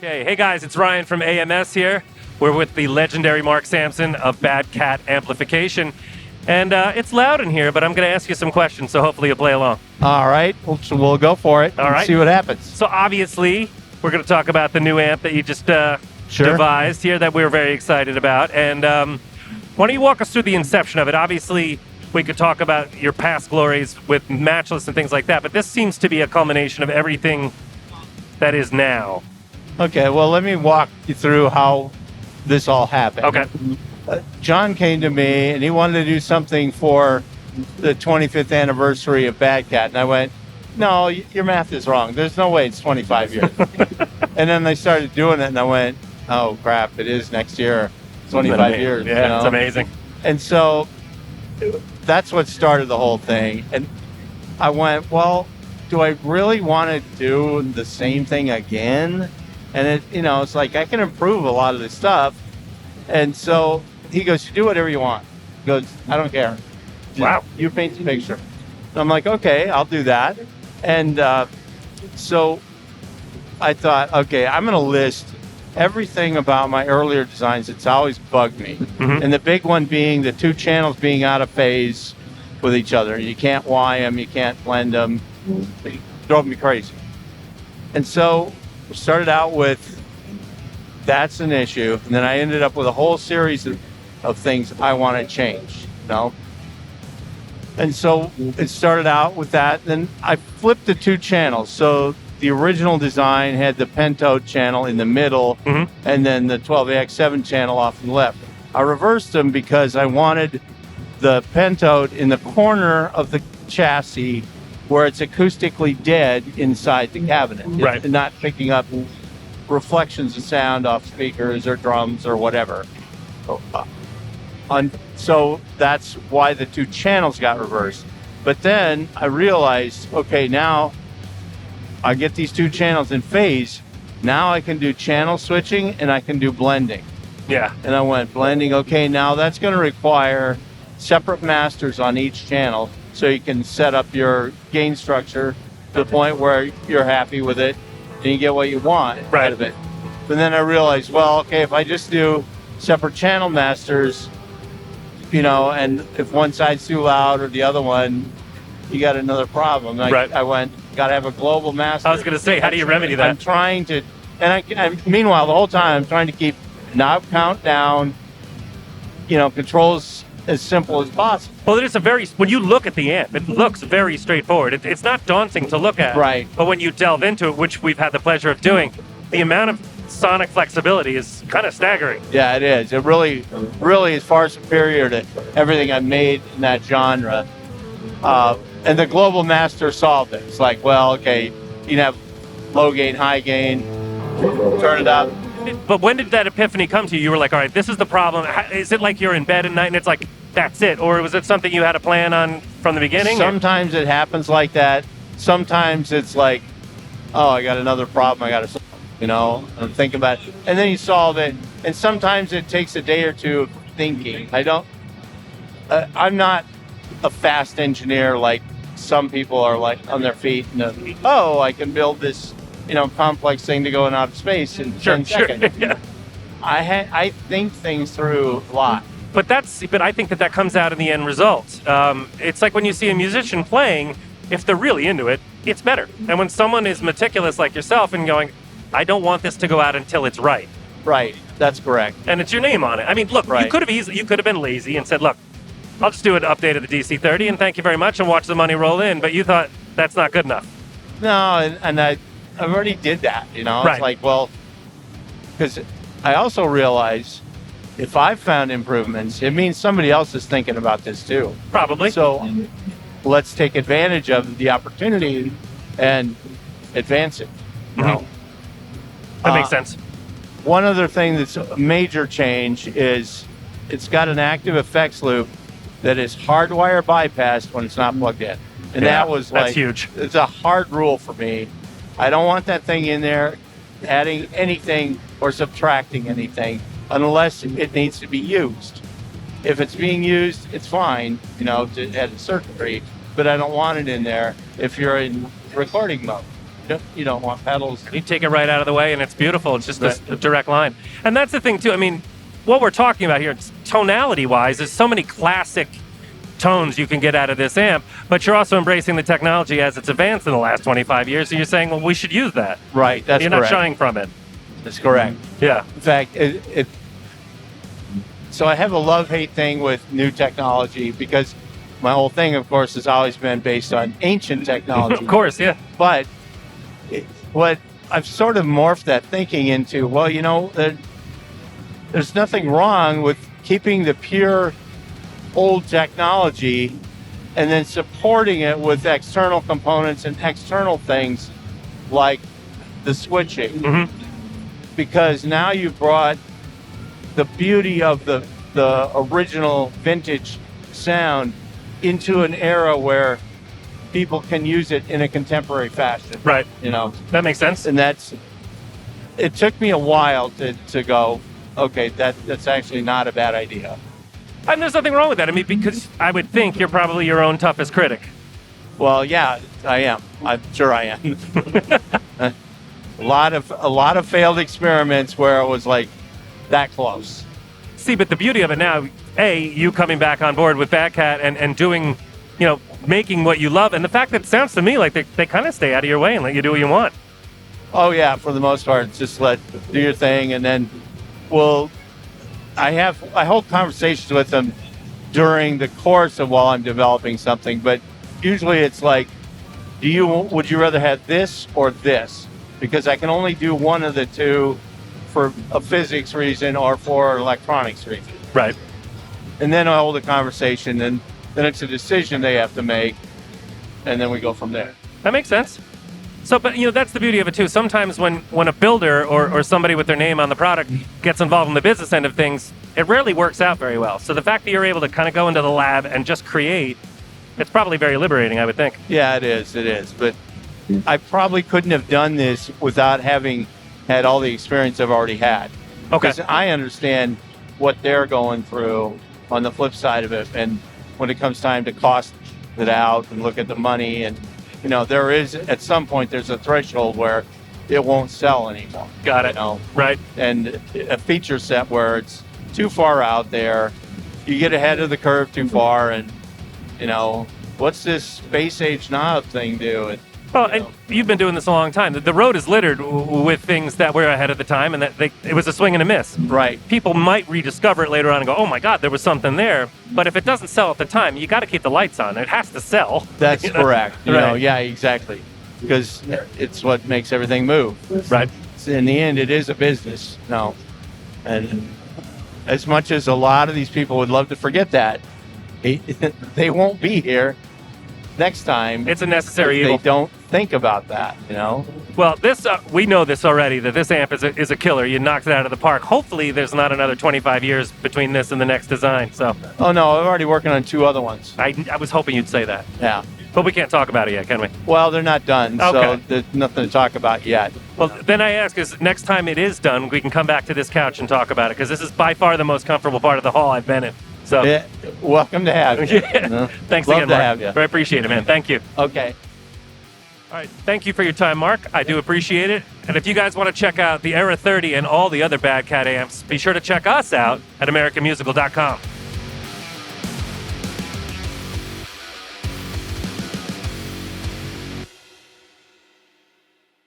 Okay, hey guys, it's Ryan from AMS here. We're with the legendary Mark Sampson of Bad Cat Amplification. And it's loud in here, but I'm going to ask you some questions, so hopefully you'll play along. All right, we'll go for it. All right. See what happens. So obviously, we're going to talk about the new amp that you just devised here that we're very excited about. And why don't you walk us through the inception of it? Obviously, we could talk about your past glories with Matchless and things like that, but this seems to be a culmination of everything that is now. Okay, well, let me walk you through how this all happened. Okay. John came to me, and he wanted to do something for the 25th anniversary of Bad Cat. And I went, no, your math is wrong. There's no way it's 25 years. And then they started doing it, and I went, oh, crap, it is next year, 25 years. Yeah, you know? It's amazing. And so that's what started the whole thing. And I went, well, do I really want to do the same thing again? And it's like I can improve a lot of this stuff. And so he goes, you do whatever you want. He goes, I don't care. Wow. You paint the picture. And I'm like, okay, I'll do that. And so I thought, okay, I'm going to list everything about my earlier designs that's always bugged me. Mm-hmm. And the big one being the two channels being out of phase with each other. You can't Y them, you can't blend them. They drove me crazy. And so we started out with that's an issue, and then I ended up with a whole series of things I want to change, And so it started out with that. Then I flipped the two channels. So the original design had the pentode channel in the middle, mm-hmm. and then the 12AX7 channel off to the left. I reversed them because I wanted the pentode in the corner of the chassis where it's acoustically dead inside the cabinet. Right. It's not picking up reflections of sound off speakers or drums or whatever. So that's why the two channels got reversed. But then I realized, okay, now I get these two channels in phase. Now I can do channel switching and I can do blending. Yeah. And I went blending, okay, now that's going to require separate masters on each channel so you can set up your gain structure to the point where you're happy with it and you get what you want out of it. But then I realized, well, okay, if I just do separate channel masters, and if one side's too loud or the other one, you got another problem. I went, got to have a global master. I was going to say, how do you remedy that? I'm trying to, and meanwhile, the whole time I'm trying to keep knob count down, controls as simple as possible. Well, it is when you look at the amp, it looks very straightforward. It's not daunting to look at. Right. But when you delve into it, which we've had the pleasure of doing, the amount of sonic flexibility is kind of staggering. Yeah, it is. It really is far superior to everything I've made in that genre. And the global master solved it. It's like, well, okay, you can have low gain, high gain, turn it up. But when did that epiphany come to you? You were like, all right, this is the problem. Is it like you're in bed at night and it's like, that's it? Or was it something you had a plan on from the beginning? Sometimes it happens like that. Sometimes it's like, oh, I got another problem I got to solve, and think about it. And then you solve it. And sometimes it takes a day or two of thinking. I'm not a fast engineer like some people are like on their feet. And I can build this complex thing to go in outer space in 10 seconds. Yeah. I think things through a lot. But I think that comes out in the end result. It's like when you see a musician playing, if they're really into it, it's better. And when someone is meticulous like yourself and going, I don't want this to go out until it's right. Right, that's correct. And it's your name on it. I mean, look, right. You could have been lazy and said, look, I'll just do an update of the DC-30 and thank you very much and watch the money roll in. But you thought that's not good enough. No, and I already did that, Right. It's like, well, because I also realize if I've found improvements, it means somebody else is thinking about this too. Probably. So let's take advantage of the opportunity and advance it. Mm-hmm. That makes sense. One other thing that's a major change is it's got an active effects loop that is hardwire bypassed when it's not plugged in. And that's huge. It's a hard rule for me. I don't want that thing in there adding anything or subtracting anything unless it needs to be used. If it's being used, it's fine, at a circuitry, but I don't want it in there if you're in recording mode. You don't want pedals. You take it right out of the way, and it's beautiful. It's just a direct line. And that's the thing, too. I mean, what we're talking about here, tonality-wise, there's so many classic tones you can get out of this amp, but you're also embracing the technology as it's advanced in the last 25 years, so you're saying, well, we should use that. Right, that's You're correct. not shying from it. That's correct. Yeah. In fact, so I have a love-hate thing with new technology because my whole thing, of course, has always been based on ancient technology. Of course, yeah. But what I've sort of morphed that thinking into, well, you know, there's nothing wrong with keeping the pure old technology and then supporting it with external components and external things like the switching. Mm-hmm. Because now you've brought the beauty of the original vintage sound into an era where people can use it in a contemporary fashion. Right. You know, That makes sense. and it took me a while to go, okay, that's actually not a bad idea. And there's nothing wrong with that. I mean, because I would think you're probably your own toughest critic. Well, yeah, I am. I'm sure I am. a lot of failed experiments where it was like that close. See, but the beauty of it now, you coming back on board with Bad Cat and doing, you know, making what you love, and the fact that it sounds to me like they kind of stay out of your way and let you do what you want. Oh yeah, for the most part, just do your thing, and then, well, I hold conversations with them during the course of while I'm developing something, but usually it's like, would you rather have this or this? Because I can only do one of the two for a physics reason or for electronics reason. Right. And then I hold a conversation, and then it's a decision they have to make, and then we go from there. That makes sense. So, but you know, that's the beauty of it too. Sometimes when a builder or somebody with their name on the product gets involved in the business end of things, it rarely works out very well. So the fact that you're able to kind of go into the lab and just create, it's probably very liberating, I would think. Yeah, it is. But I probably couldn't have done this without having had all the experience I've already had. Okay. Because I understand what they're going through on the flip side of it. And when it comes time to cost it out and look at the money, and you know, at some point there's a threshold where it won't sell anymore. Got it. You know? Right. And a feature set where it's too far out there, you get ahead of the curve too far, and you know, what's this space age knob thing do? Well, and you've been doing this a long time. The road is littered with things that were ahead of the time, and that it was a swing and a miss. Right. People might rediscover it later on and go, oh my God, there was something there. But if it doesn't sell at the time, you got to keep the lights on. It has to sell. That's correct. You Right. know, yeah, exactly. Because it's what makes everything move. Right. In the end, it is a business. No. And as much as a lot of these people would love to forget that, they won't be here next time. It's a necessary if evil. they don't think about that, you know? Well, this we know this already, that this amp is a killer. You knocked it out of the park. Hopefully there's not another 25 years between this and the next design. So Oh, no, I'm already working on 2 other ones. I was hoping you'd say that. Yeah. But we can't talk about it yet, can we? Well, they're not done, so Okay. there's nothing to talk about yet. Well, then I ask is next time it is done, we can come back to this couch and talk about it, because this is by far the most comfortable part of the hall I've been in. So Yeah, welcome to have you. Yeah. You know? Thanks Love again, to Mark. have you. I appreciate it, man. Thank you. Okay. All right, thank you for your time, Mark. I do appreciate it. And if you guys want to check out the Era 30 and all the other Bad Cat amps, be sure to check us out at AmericanMusical.com.